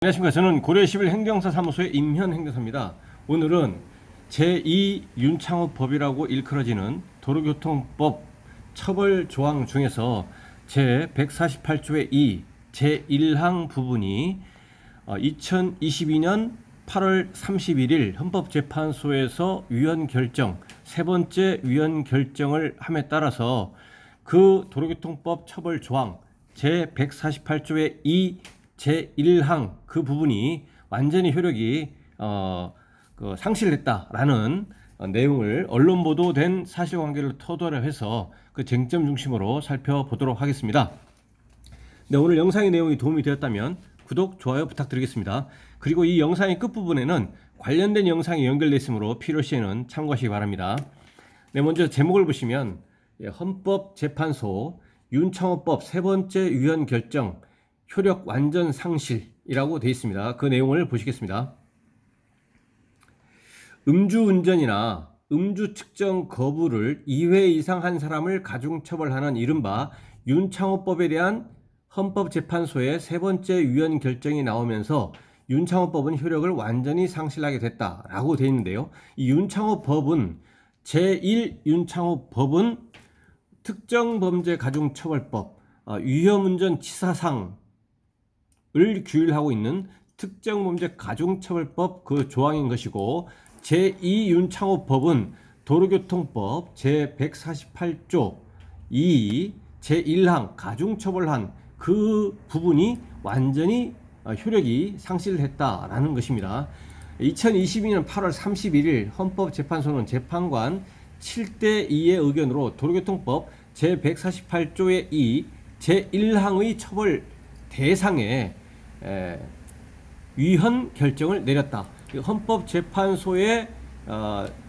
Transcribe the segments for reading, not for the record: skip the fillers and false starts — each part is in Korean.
안녕하십니까. 저는 고려 11 행정사 사무소의 임현 행정사입니다. 오늘은 제2 윤창호법이라고 일컬어지는 도로교통법 처벌조항 중에서 제148조의 2 제1항 부분이 2022년 8월 31일 헌법재판소에서 위헌 결정, 세 번째 위헌 결정을 함에 따라서 그 도로교통법 처벌조항 제148조의 2 제1항 그 부분이 완전히 효력이 상실됐다라는 내용을 언론 보도된 사실관계를 토대로 해서 그 쟁점 중심으로 살펴보도록 하겠습니다. 네, 오늘 영상의 내용이 도움이 되었다면 구독, 좋아요 부탁드리겠습니다. 그리고 이 영상의 끝부분에는 관련된 영상이 연결되어 있으므로 필요시에는 참고하시기 바랍니다. 네, 먼저 제목을 보시면 헌법재판소 윤창호법 세 번째 위헌 결정 효력 완전 상실이라고 되어 있습니다. 그 내용을 보시겠습니다. 음주운전이나 음주 측정 거부를 2회 이상 한 사람을 가중처벌하는 이른바 윤창호법에 대한 헌법재판소의 세 번째 위헌 결정이 나오면서 윤창호법은 효력을 완전히 상실하게 됐다라고 되어 있는데요. 이 윤창호법은 제1 윤창호법은 특정범죄 가중처벌법, 위험운전 치사상 을 규율하고 있는 특정범죄 가중처벌법 그 조항인 것이고, 제2 윤창호법은 도로교통법 제148조 2 제1항 가중처벌한 그 부분이 완전히 효력이 상실했다라는 것입니다. 2022년 8월 31일 헌법재판소는 재판관 7대2의 의견으로 도로교통법 제148조의 2 제1항의 처벌 대상에 위헌 결정을 내렸다. 헌법재판소의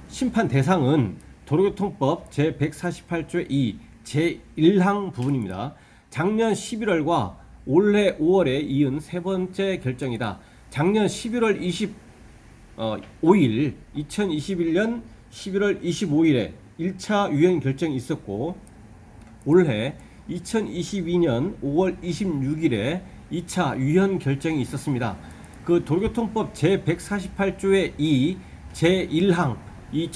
심판 대상은 도로교통법 제148조 2 제1항 부분입니다. 작년 11월과 올해 5월에 이은 세 번째 결정이다. 작년 11월 25일 2021년 11월 25일에 1차 위헌 결정이 있었고, 올해 2022년 5월 26일에 2차 위헌 결정이 있었습니다. 그 도로교통법 제148조의 2 제1항 이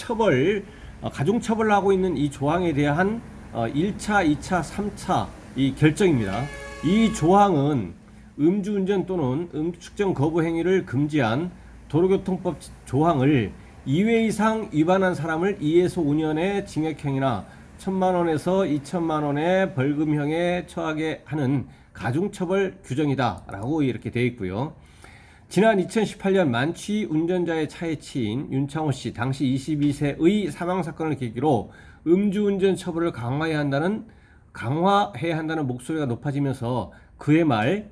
가중처벌을 하고 있는 이 조항에 대한 1차, 2차, 3차 이 결정입니다. 이 조항은 음주운전 또는 음주 측정 거부 행위를 금지한 도로교통법 조항을 2회 이상 위반한 사람을 2에서 5년의 징역형이나 1,000만 원에서 2,000만 원의 벌금형에 처하게 하는 가중처벌 규정이다 라고 이렇게 되어 있고요. 지난 2018년 만취 운전자의 차에 치인 윤창호 씨 당시 22세의 사망사건을 계기로 음주운전 처벌을 강화해야 한다는 목소리가 높아지면서 그해 말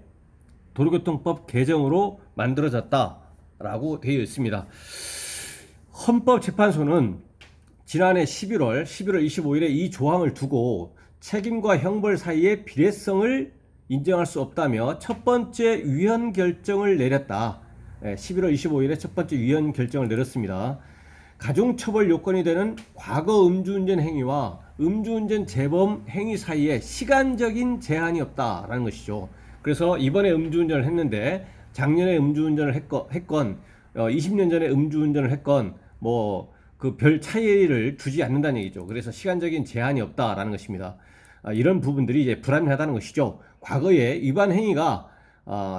도로교통법 개정으로 만들어졌다 라고 되어 있습니다. 헌법재판소는 지난해 11월 25일에 이 조항을 두고 책임과 형벌 사이의 비례성을 인정할 수 없다며 첫 번째 위헌 결정을 내렸다. 11월 25일에 첫 번째 위헌 결정을 내렸습니다. 가중처벌 요건이 되는 과거 음주운전 행위와 음주운전 재범 행위 사이에 시간적인 제한이 없다라는 것이죠. 그래서 이번에 음주운전을 했는데 작년에 음주운전을 했건 20년 전에 음주운전을 했건 그 별 차이를 두지 않는다는 얘기죠. 그래서 시간적인 제한이 없다라는 것입니다. 이런 부분들이 이제 불합리하다는 것이죠. 과거에 위반 행위가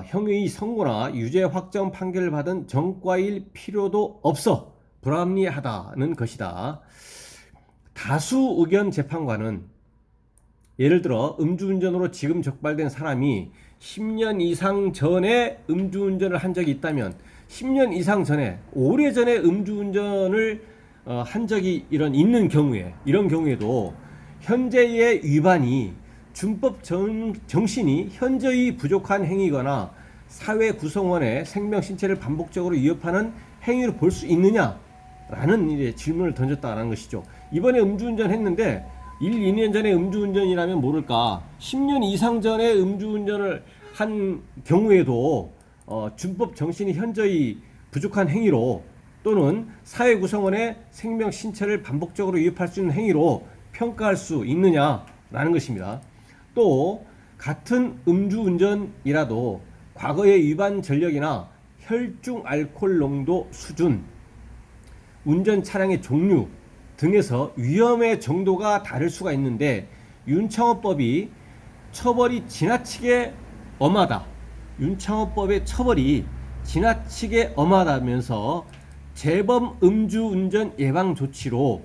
형의 선고나 유죄 확정 판결을 받은 전과일 필요도 없어 불합리하다는 것이다. 다수 의견 재판관은 예를 들어 음주운전으로 지금 적발된 사람이 10년 이상 전에 음주운전을 한 적이 있다면 10년 이상 전에 오래전에 음주운전을 한 적이 있는 경우에, 이런 경우에도 현재의 위반이 준법 정신이 현저히 부족한 행위거나 사회 구성원의 생명 신체를 반복적으로 위협하는 행위로 볼 수 있느냐라는 이제 질문을 던졌다는 것이죠. 이번에 음주운전 했는데 1, 2년 전에 음주운전이라면 모를까 10년 이상 전에 음주운전을 한 경우에도 준법 정신이 현저히 부족한 행위로 또는 사회 구성원의 생명 신체를 반복적으로 위협할 수 있는 행위로 평가할 수 있느냐라는 것입니다. 또 같은 음주운전이라도 과거의 위반 전력이나 혈중 알코올 농도 수준, 운전 차량의 종류 등에서 위험의 정도가 다를 수가 있는데 윤창호법이 처벌이 지나치게 엄하다. 윤창호법의 처벌이 지나치게 엄하다면서 재범 음주운전 예방 조치로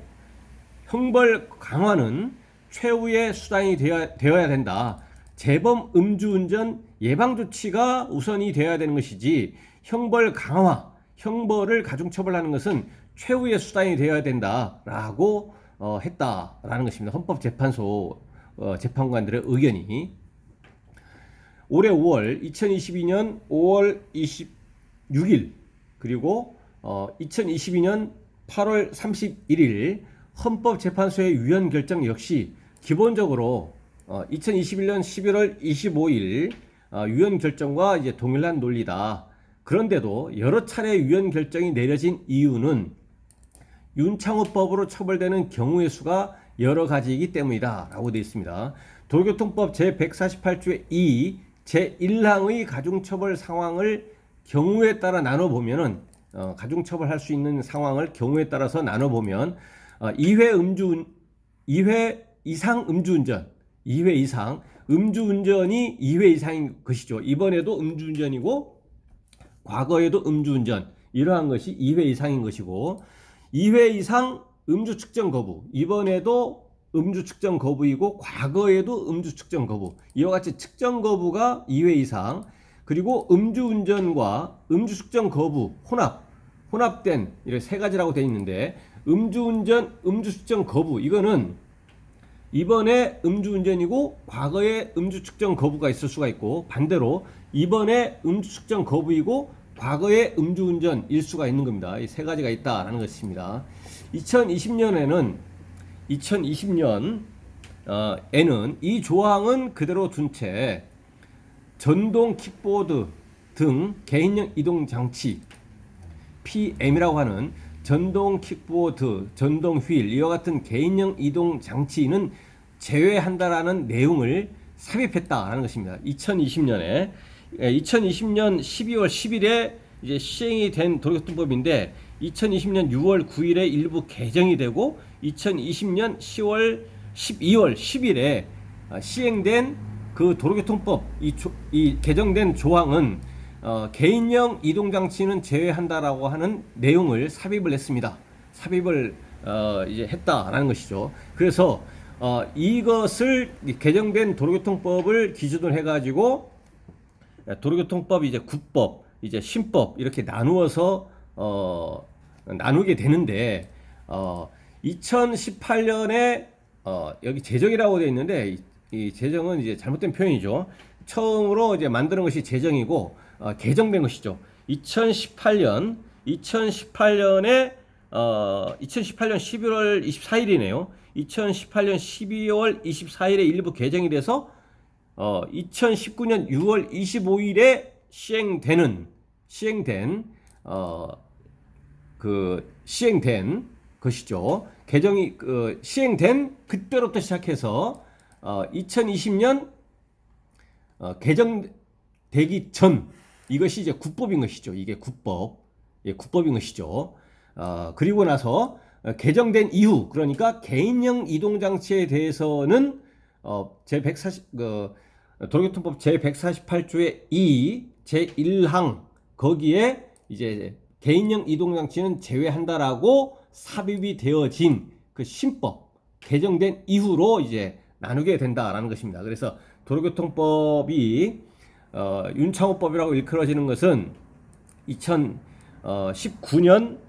형벌 강화는 최후의 수단이 되어야 된다. 재범 음주운전 예방 조치가 우선이 되어야 되는 것이지 형벌 강화, 형벌을 가중처벌하는 것은 최후의 수단이 되어야 된다라고 했다라는 것입니다. 헌법재판소 재판관들의 의견이. 올해 5월, 2022년 5월 26일 그리고 2022년 8월 31일 헌법재판소의 위헌 결정 역시 기본적으로 2021년 11월 25일 위헌 결정과 이제 동일한 논리다. 그런데도 여러 차례 위헌 결정이 내려진 이유는 윤창호법으로 처벌되는 경우의 수가 여러 가지이기 때문이다 라고 되어 있습니다. 도로교통법 제148조의 2 제1항의 가중처벌 상황을 경우에 따라 나눠보면은 가중처벌할 수 있는 상황을 경우에 따라서 나눠보면 2회 이상 음주운전, 2회 이상 음주운전이 2회 이상인 것이죠. 이번에도 음주운전이고 과거에도 음주운전, 이러한 것이 2회 이상인 것이고 2회 이상 음주 측정 거부, 이번에도 음주 측정 거부이고 과거에도 음주 측정 거부, 이와 같이 측정 거부가 2회 이상, 그리고 음주운전과 음주 측정 거부 혼합된 이렇게 세 가지라고 되어 있는데 음주운전, 음주 측정 거부, 이거는 이번에 음주운전이고 과거에 음주 측정 거부가 있을 수가 있고, 반대로 이번에 음주 측정 거부이고 과거에 음주운전일 수가 있는 겁니다. 이 세 가지가 있다라는 것입니다. 2020년에는 이 조항은 그대로 둔 채 전동 킥보드 등 개인형 이동 장치 PM이라고 하는 전동 킥보드, 전동 휠, 이와 같은 개인형 이동 장치는 제외한다라는 내용을 삽입했다라는 것입니다. 2020년 12월 10일에 이제 시행이 된 도로교통법인데 2020년 6월 9일에 일부 개정이 되고 2020년 12월 10일에 시행된 그 도로교통법 이 개정된 조항은 개인형 이동장치는 제외한다라고 하는 내용을 삽입을 했습니다. 삽입을 이제 했다라는 것이죠. 그래서 이것을 개정된 도로교통법을 기준으로 해가지고 도로교통법 이제 국법, 이제 신법 이렇게 나누어서 나누게 되는데 2018년에 여기 제정이라고 되어 있는데 이 제정은 이제 잘못된 표현이죠. 처음으로 이제 만드는 것이 제정이고 개정된 것이죠. 2018년에 2018년 11월 24일이네요. 2018년 12월 24일에 일부 개정이 돼서 2019년 6월 25일에 시행된 것이죠. 개정이 시행된 그때부터 시작해서 2020년 개정되기 전 이것이 이제 국법인 것이죠. 이게 국법인 것이죠. 그리고 나서 개정된 이후, 그러니까 개인형 이동장치에 대해서는 도로교통법 제148조의 2 제1항 거기에 이제 개인형 이동장치는 제외한다라고 삽입이 되어진 그 신법 개정된 이후로 이제 나누게 된다라는 것입니다. 그래서 도로교통법이 윤창호법이라고 일컬어지는 것은 2018년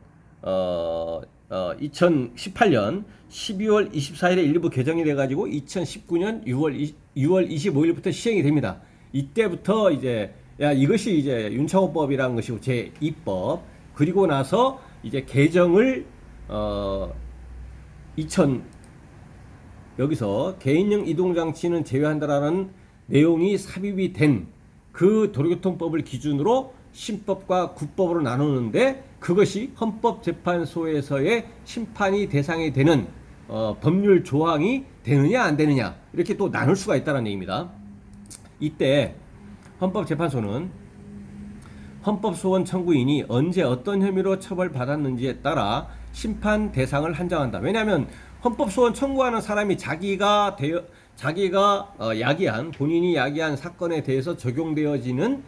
12월 24일에 일부 개정이 돼가지고 2019년 6월 25일부터 시행이 됩니다. 이때부터 이제 이것이 이제 윤창호법이라는 것이고 제2법, 그리고 나서 이제 개정을 여기서 개인형 이동장치는 제외한다라는 내용이 삽입이 된 그 도로교통법을 기준으로 신법과 국법으로 나누는데 그것이 헌법재판소에서의 심판이 대상이 되는 법률 조항이 되느냐 안 되느냐 이렇게 또 나눌 수가 있다는 얘기입니다. 이때 헌법재판소는 헌법소원 청구인이 언제 어떤 혐의로 처벌받았는지에 따라 심판 대상을 한정한다. 왜냐하면 헌법소원 청구하는 사람이 야기한 본인이 야기한 사건에 대해서 적용되어지는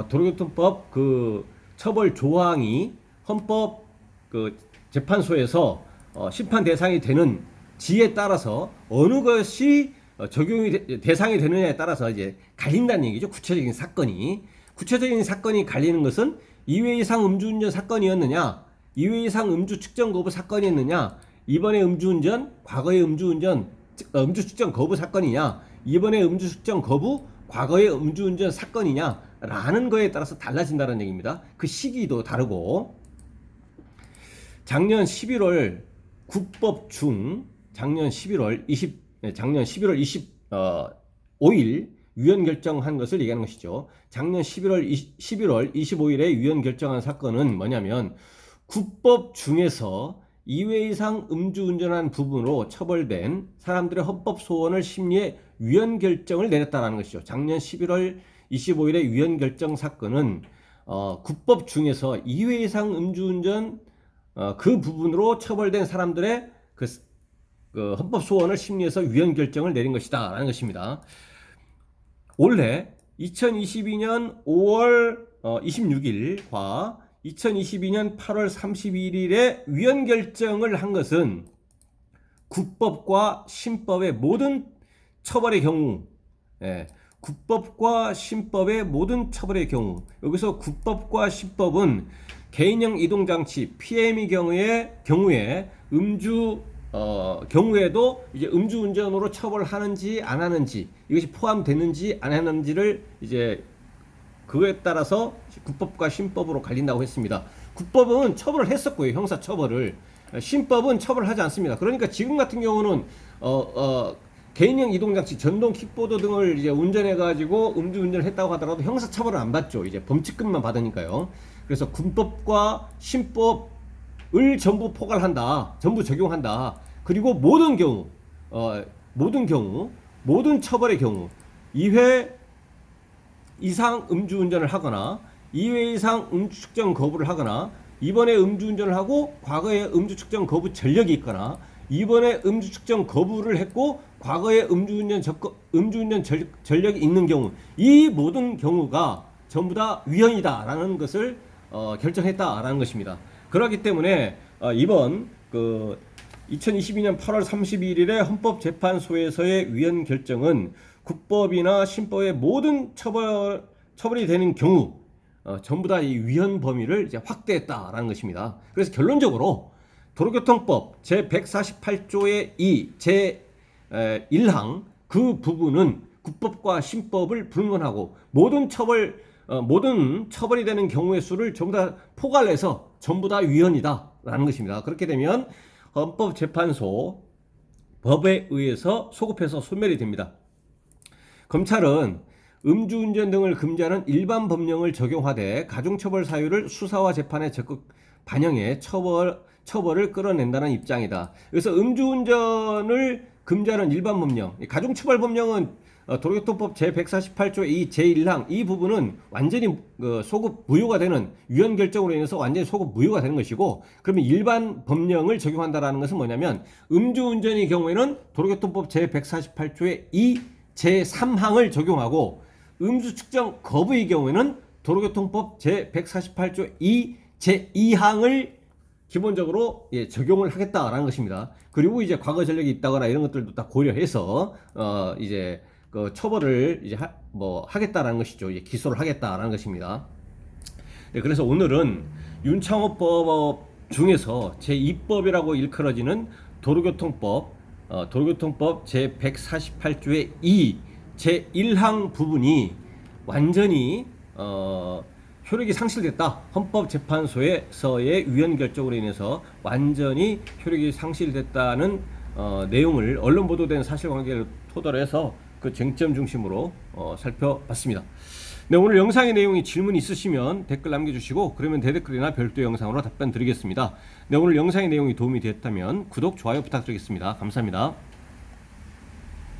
도로교통법 그 처벌 조항이 헌법 그 재판소에서 심판 대상이 되는 지에 따라서 어느 것이 적용이 대상이 되느냐에 따라서 이제 갈린다는 얘기죠. 구체적인 사건이 갈리는 것은 2회 이상 음주운전 사건이었느냐, 2회 이상 음주 측정 거부 사건이었느냐, 이번에 음주운전, 과거의 음주 측정 거부 사건이냐, 이번에 음주 측정 거부, 과거의 음주운전 사건이냐라는 거에 따라서 달라진다는 얘기입니다. 그 시기도 다르고, 작년 11월 25일 위헌 결정한 것을 얘기하는 것이죠. 작년 11월 25일에 위헌 결정한 사건은 뭐냐면 국법 중에서 2회 이상 음주운전한 부분으로 처벌된 사람들의 헌법 소원을 심리해 위헌 결정을 내렸다는 것이죠. 작년 11월 25일에 위헌 결정 사건은 국법 중에서 2회 이상 음주운전 그 부분으로 처벌된 사람들의 그 헌법 소원을 심리해서 위헌 결정을 내린 것이다 라는 것입니다. 올해 2022년 5월 26일과 2022년 8월 31일에 위헌 결정을 한 것은 국법과 신법의 모든 처벌의 경우, 국법과 신법의 모든 처벌의 경우, 여기서 국법과 신법은 개인형 이동장치 PM의 경우에 음주 경우에도 이제 음주운전으로 처벌하는지 안 하는지, 이것이 포함되는지 안 하는지를 이제 그거에 따라서 국법과 신법으로 갈린다고 했습니다. 국법은 처벌을 했었고요, 형사 처벌을. 신법은 처벌하지 않습니다. 그러니까 지금 같은 경우는 개인형 이동장치, 전동 킥보드 등을 이제 운전해가지고 음주운전을 했다고 하더라도 형사 처벌을 안 받죠. 이제 범칙금만 받으니까요. 그래서 군법과 신법을 전부 포괄한다, 전부 적용한다. 그리고 모든 처벌의 경우 2회 이상 음주운전을 하거나 2회 이상 음주 측정 거부를 하거나 이번에 음주운전을 하고 과거에 음주 측정 거부 전력이 있거나 이번에 음주 측정 거부를 했고 과거에 음주운전 전력이 있는 경우, 이 모든 경우가 전부 다 위헌이다라는 것을 결정했다라는 것입니다. 그렇기 때문에 이번 2022년 8월 31일에 헌법재판소에서의 위헌 결정은 국법이나 신법의 모든 처벌이 되는 경우 전부 다 이 위헌 범위를 이제 확대했다라는 것입니다. 그래서 결론적으로 도로교통법 제148조의 2 제1항 그 부분은 국법과 신법을 불문하고 모든 처벌이 되는 경우의 수를 전부 다 포괄해서 전부 다 위헌이다라는 것입니다. 그렇게 되면 헌법재판소 법에 의해서 소급해서 소멸이 됩니다. 검찰은 음주운전 등을 금지하는 일반 법령을 적용하되 가중처벌 사유를 수사와 재판에 적극 반영해 처벌을 끌어낸다는 입장이다. 그래서 음주운전을 금지하는 일반 법령, 가중처벌 법령은 도로교통법 제148조 2 제1항 이 부분은 완전히 소급 무효가 되는 위헌 결정으로 인해서 완전히 소급 무효가 되는 것이고, 그러면 일반 법령을 적용한다라는 것은 뭐냐면 음주운전의 경우에는 도로교통법 제148조의 2 제3항을 적용하고 음주 측정 거부의 경우에는 도로교통법 제148조 2 제2항을 기본적으로 적용을 하겠다라는 것입니다. 그리고 이제 과거 전력이 있다거나 이런 것들도 다 고려해서 이제 그 처벌을 이제 하겠다라는 것이죠. 이제 기소를 하겠다라는 것입니다. 네, 그래서 오늘은 윤창호법 중에서 제2법이라고 일컬어지는 도로교통법 제148조의 2 제1항 부분이 완전히 효력이 상실됐다. 헌법재판소에서의 위헌 결정으로 인해서 완전히 효력이 상실됐다는 내용을 언론 보도된 사실관계를 토대로 해서 그 쟁점 중심으로 살펴봤습니다. 네, 오늘 영상의 내용이 질문 있으시면 댓글 남겨주시고, 그러면 대댓글이나 별도 영상으로 답변 드리겠습니다. 네, 오늘 영상의 내용이 도움이 되었다면 구독, 좋아요 부탁드리겠습니다. 감사합니다.